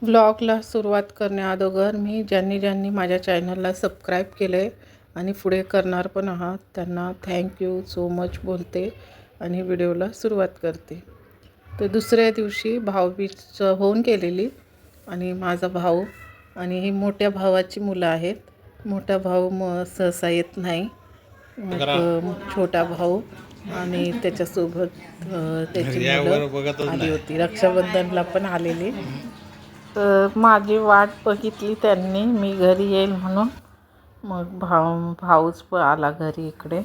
व्लॉगला सुरुवात करण्याअगोदर मी ज्यांनी माझ्या चॅनलला सबस्क्राईब केलं आहे आणि पुढे करणार पण आहात त्यांना थँक्यू सो मच बोलते आणि व्हिडिओला सुरुवात करते. तर दुसऱ्या दिवशी भाऊबीज होऊन गेलेली आणि माझा भाऊ आणि ही मोठ्या भावाची मुलं आहेत. मोठा भाऊ सहसा येत नाही, छोटा भाऊ आणि त्याच्यासोबत त्याची मुलं आली होती. रक्षाबंधनला पण आलेली. तर माझी वाट बघितली त्यांनी, मी घरी येईल म्हणून. मग भाऊच पण आला घरी इकडे.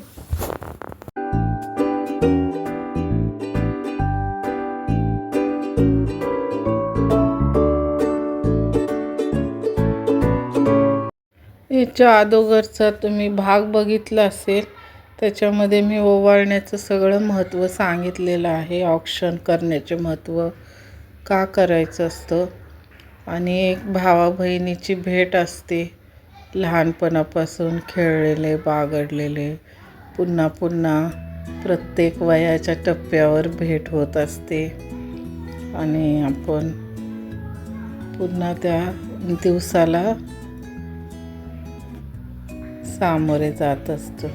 याच्या अगोदरचा तुम्ही भाग बघितला असेल, त्याच्यामध्ये मी ओवाळण्याचं सगळं महत्त्व सांगितलेलं आहे. ऑक्शन करण्याचे महत्त्व का करायचं असतं आणि एक भावा बहिणीची भेट असते. लहानपणापासून खेळलेले बागडलेले पुन्हा पुन्हा प्रत्येक वयाच्या टप्प्यावर भेट होत असते आणि आपण पुन्हा त्या दिवसाला सामोरे जात असतो.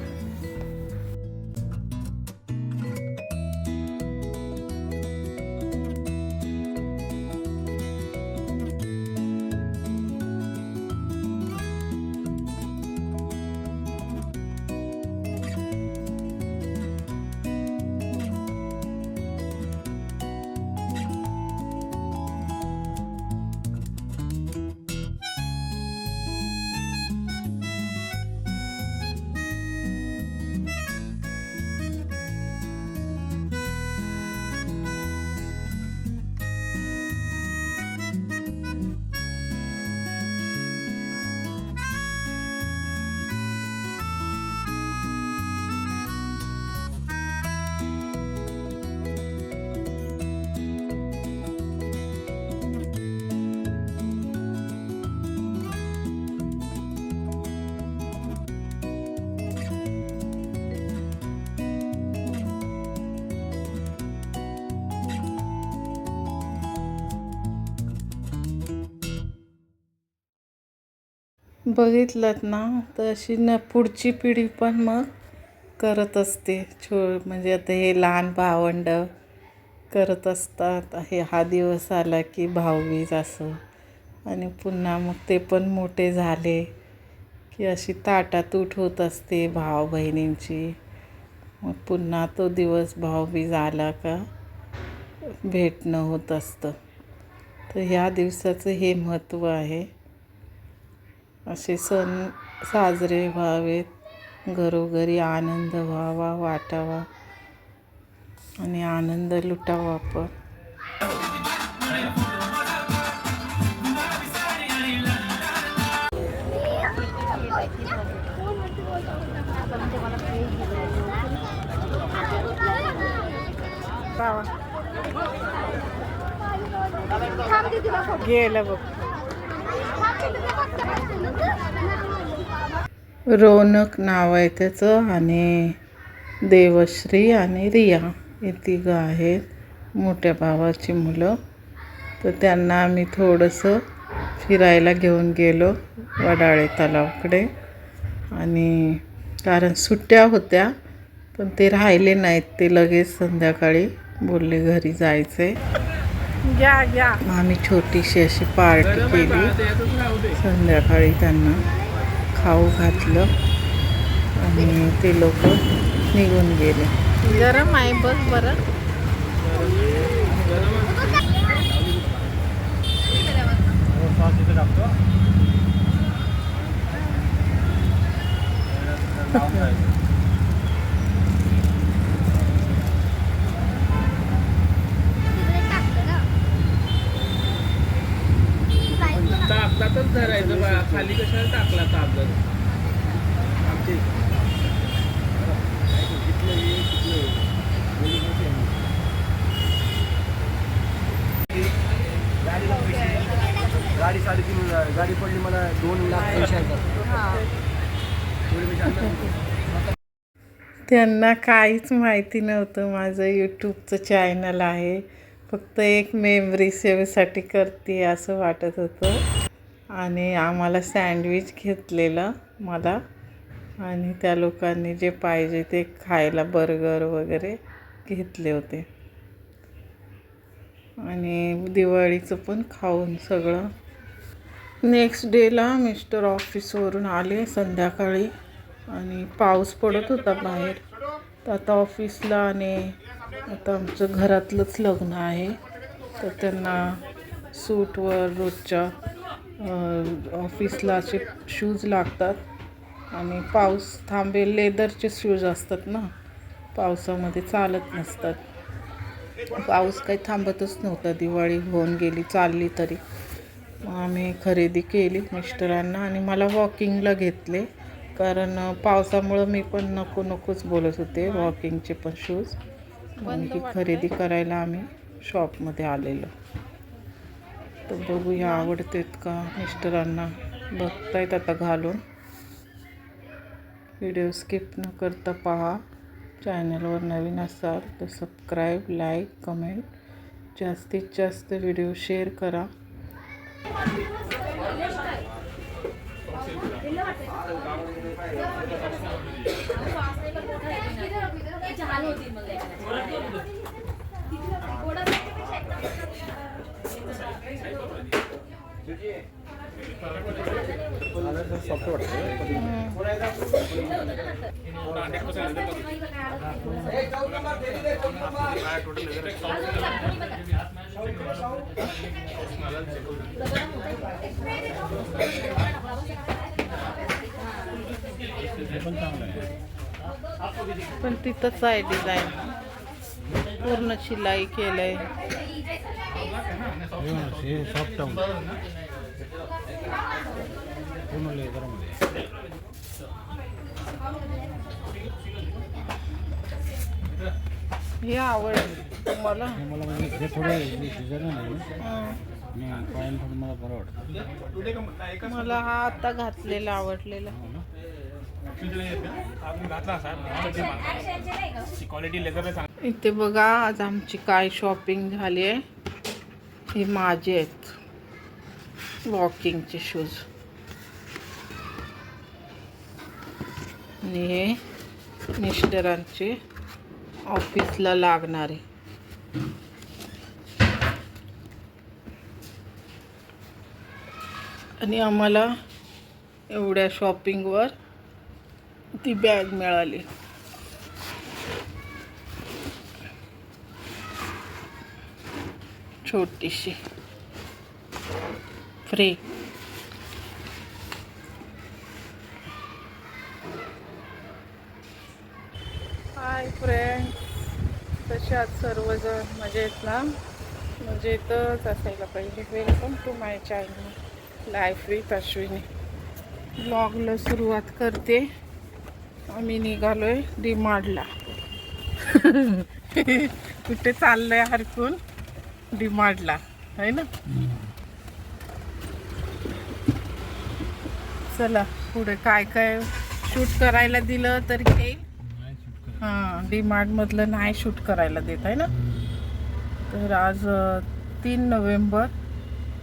बघितलं ना, तर अशी पुढची पिढी पण मग करत असते. म्हणजे आता हे लहान भावंड करत असतात. हा दिवस आला की भाऊबीज असं, आणि पुन्हा मग ते पण मोठे झाले की अशी ताटातूट होत असते भाऊ बहिणींची. मग पुन्हा तो दिवस भाऊबीज आला का भेटणं होत असतं. तर ह्या दिवसाचं हे महत्त्व आहे. असे सण साजरे व्हावेत, घरोघरी आनंद व्हावा, वाटावा आणि आनंद लुटावा आपण. गेलं बघ. रौनक नाव आहे त्याचं आणि देवश्री आणि रिया हे तिघं आहेत मोठ्या भावाची मुलं. तर त्यांना आम्ही थोडंसं फिरायला घेऊन गेलो वडाळे तलावाकडे. आणि कारण सुट्ट्या होत्या पण ते राहिले नाहीत, ते लगेच संध्याकाळी बोलले घरी जायचे. आम्ही छोटीशी अशी पार्टी केली. संध्याकाळी त्यांना खाऊ घातलं आणि ते लोक निघून गेले. गरम आहे बघ बरं. ताकदातच धरायचं बा, खाली कशाला टाकला ताकद. गाडी 3.5 गाडी पडली मला 2 लाख पैसे आहेत. त्यांना काहीच माहिती नव्हतं माझं यूट्यूबचं चॅनल आहे. फक्त एक मेमरी सेवेसाठी करते असं वाटत होतं. आणि आम्हाला सँडविच घेतलेलं मला, आणि त्या लोकांनी जे पाहिजे ते खायला बर्गर वगैरे घेतले होते. आणि दिवाळीचं पण खाऊन सगळं. नेक्स्ट डेला मिस्टर ऑफिसवरून आले संध्याकाळी, आणि पाऊस पडत होता बाहेर. तर आता ऑफिसला, आणि आता आमचं घरातलंच लग्न आहे, तर त्यांना सूटवर रोजच्या ऑफिसला असे शूज लागतात. आणि पाऊस थांबेल, लेदरचे शूज असतात ना, पावसामध्ये चालत नसतात. पाऊस काही थांबतच नव्हता, दिवाळी होऊन गेली चालली तरी. मग आम्ही खरेदी केली मिस्टरांना, आणि मला वॉकिंगला घेतले, कारण पावसामुळं मी पण नकोच बोलत होते वॉकिंगचे पण शूज. आणखी खरेदी करायला आम्ही शॉपमध्ये आलेलो. तर बघूया आवडतात का मिस्टरांना, बघतायत आता घालून. व्हिडिओ स्किप न करता पहा. चॅनलवर नवीन असाल तर सबस्क्राईब, लाईक, कमेंट, जास्तीत जास्त व्हिडिओ शेअर करा. पण तिथंच आहे डिझाईन, पूर्ण शिलाई केलंय. हे आवडलं तुम्हाला? मला हा आता घातलेला आवडलेला. इथे बघा आज आमची काय शॉपिंग झाली आहे. हे माझे आहेत वॉकिंगचे शूज, आणि हे मिस्टरांचे ऑफिसला लागणारे. आणि आम्हाला एवढ्या शॉपिंगवर ती बॅग मिळाली. छोटीशी फ्री. हाय फ्रेंड्स, कसे आहात सर्वजण? मजेत ना? मजेतच असायला पाहिजे. Welcome to my channel life with Ashwini. ब्लॉगला सुरुवात करते. आम्ही निघालोय डीमार्टला. कुठे चाललंय हरकून? डीमार्टला आहे ना. चला पुढे काय काय शूट करायला दिलं तर घेईल. हां, डीमार्टमधलं नाही शूट करायला देत आहे ना. तर आज 3 नोव्हेंबर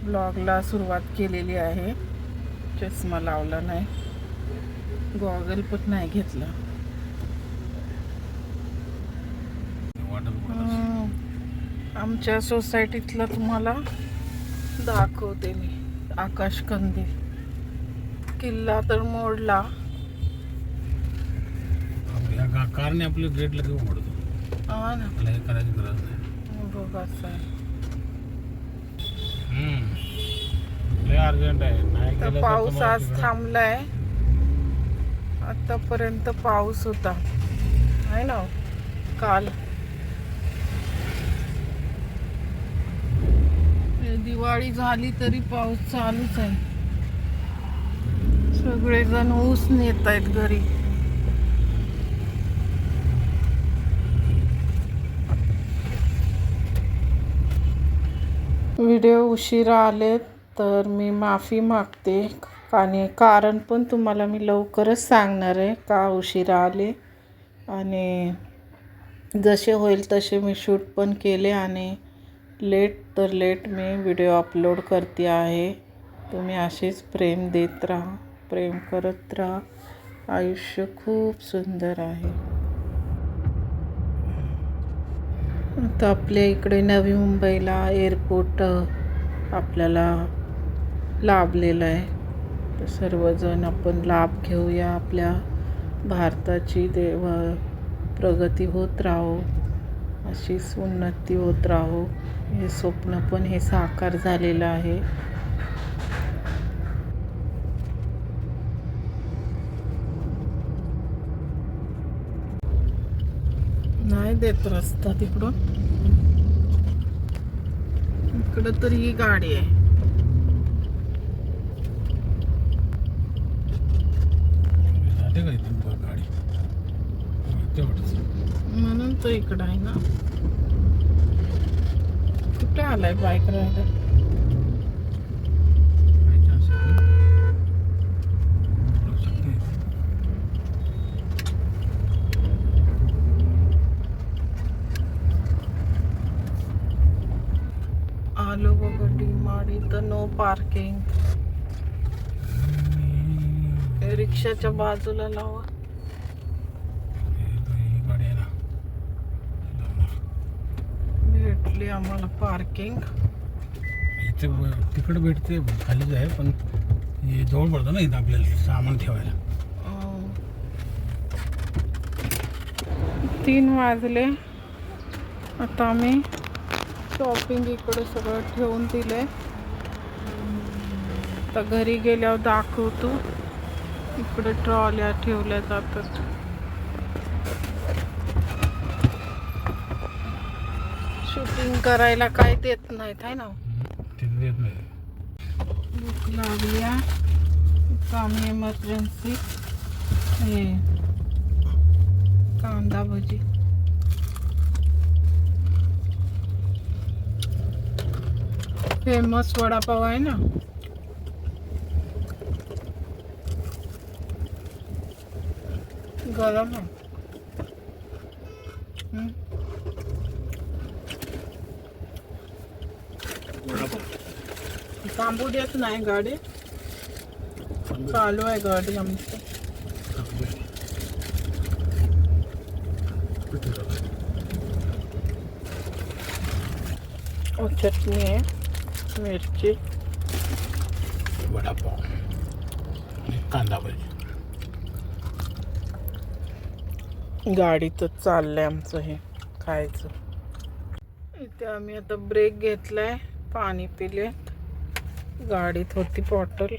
ब्लॉगला सुरुवात केलेली आहे. चष्मा लावला नाही, गॉगल पण नाही घेतला. आमच्या सोसायटीतला तुम्हाला दाखवते मी. आकाशकंदील किल्ला तर मोडला. कारने आपल्या गेटला घेऊन मोडतो. हा ना, आपल्याला हे करायची गरज नाही. बघ असं आहे. लय अर्जंट आहे. नाही तर पाऊस आज थांबलाय. आतापर्यंत पाऊस होता आहे ना काल. दिवाळी झाली तरी पाऊस चालूच आहे. सगळेजण ऊस नेत आहेत घरी. व्हिडिओ उशिरा आले तर मी माफी मागते. आणि कारण पण तुम्हाला मी लवकरच सांगणार आहे का उशिरा आले. आणि जसे होईल तसे मी शूट पण केले आणि लेट तर लेट मी व्हिडिओ अपलोड करते आहे. तुम्ही असेच प्रेम देत राहा, प्रेम करत राहा. आयुष्य खूप सुंदर आहे. आता आपल्या इकडे नवी मुंबईला एअरपोर्ट आपल्याला लाभलेलं आहे. तर सर्वजण आपण लाभ घेऊया. आपल्या भारताची प्रगती होत राहो, अशीच उन्नती होत राहो. हे स्वप्न पण हे साकार झालेलं आहे. नाही देत रस्ता तिकडून. इकडं तर ही गाडी आहे. म्हणून तो इकडं आहे ना. कुठे आलाय बाईक रायडर? आलो बघा डी-मार्ट. इथं नो पार्किंग. रिक्षाच्या बाजूला लावा. भेटली आम्हाला पार्किंग. इथे तिकडे भेटते खालीच आहे, पण हे जवळ पडतं ना इथं आपल्याला सामान ठेवायला. 3 वाजले. आता आम्ही शॉपिंग इकडे सगळं ठेवून दिले. आता घरी गेल्यावर दाखवतो. इकडे ट्रॉल्या ठेवल्या जातात. शूटिंग करायला काय देत नाहीत आहे ना. तिथे देत नाही. भूक लागली. आम्ही एमर्जन्सी हे कांदा भजी. फेमस वडापाव आहे ना. गरम आहे. थांबू देत नाही गाडी. चालू आहे गाडी आमची. चटणी आहे, मिरची, वडापाव, कांदा भजी. गाडीतच चाललंय आमचं हे खायचं. इथे आम्ही आता ब्रेक घेतलाय, पाणी पिलेत. गाडीत होती बॉटल.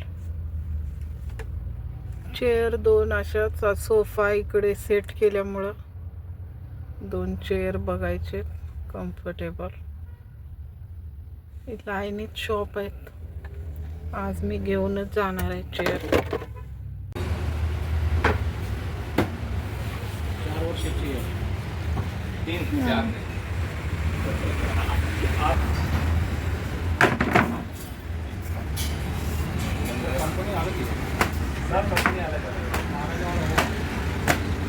चेअर 2 अशाच. सोफा इकडे सेट केल्यामुळं 2 चेअर बघायचे कम्फर्टेबल. लाईनीत शॉप आहेत. आज मी घेऊनच जाणार आहे चेअर. 4 वर्षाची आहे. 3-4 कंपनी आलं की सब कंपनी अलग है.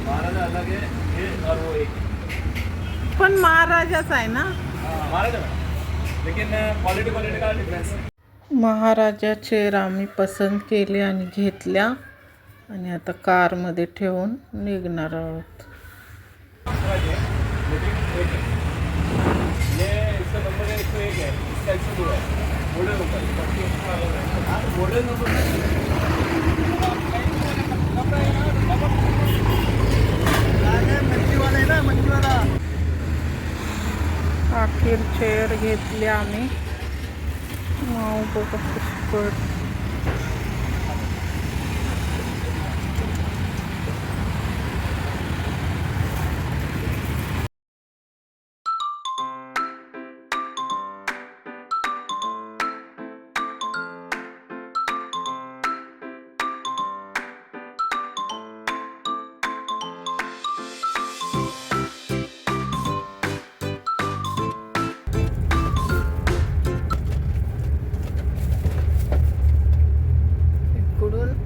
महाराजा अलग है ये और वो एक. पण महाराजाच आहे ना. महाराजा लेकिन क्वालिटी का डिफरेंस है. महाराजा चेअर आम्ही पसंत केले आणि घेतल्या आणि आता कारमध्ये ठेवून निघणार आहोत. ये इसका नंबर है 101 है. इसका 102 है. Model number model number Machhiwala है ना. मच्छीवाला अखेर चेअर घेतली आम्ही. माऊ बघा पुष्कळ.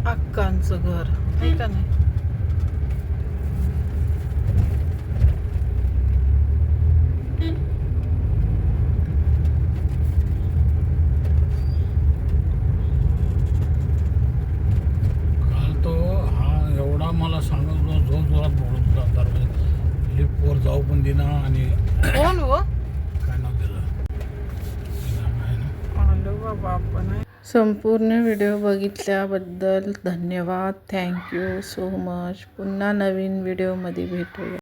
अक्कांचं घर आहे का नाही. लीना आणि कोण हो काय नाव त्याचं नाव आहे ना. आलो बाबा आपण. संपूर्ण व्हिडिओ बघितल्याबद्दल धन्यवाद. Thank you so much. पुन्हा नवीन व्हिडिओमध्ये भेटूया.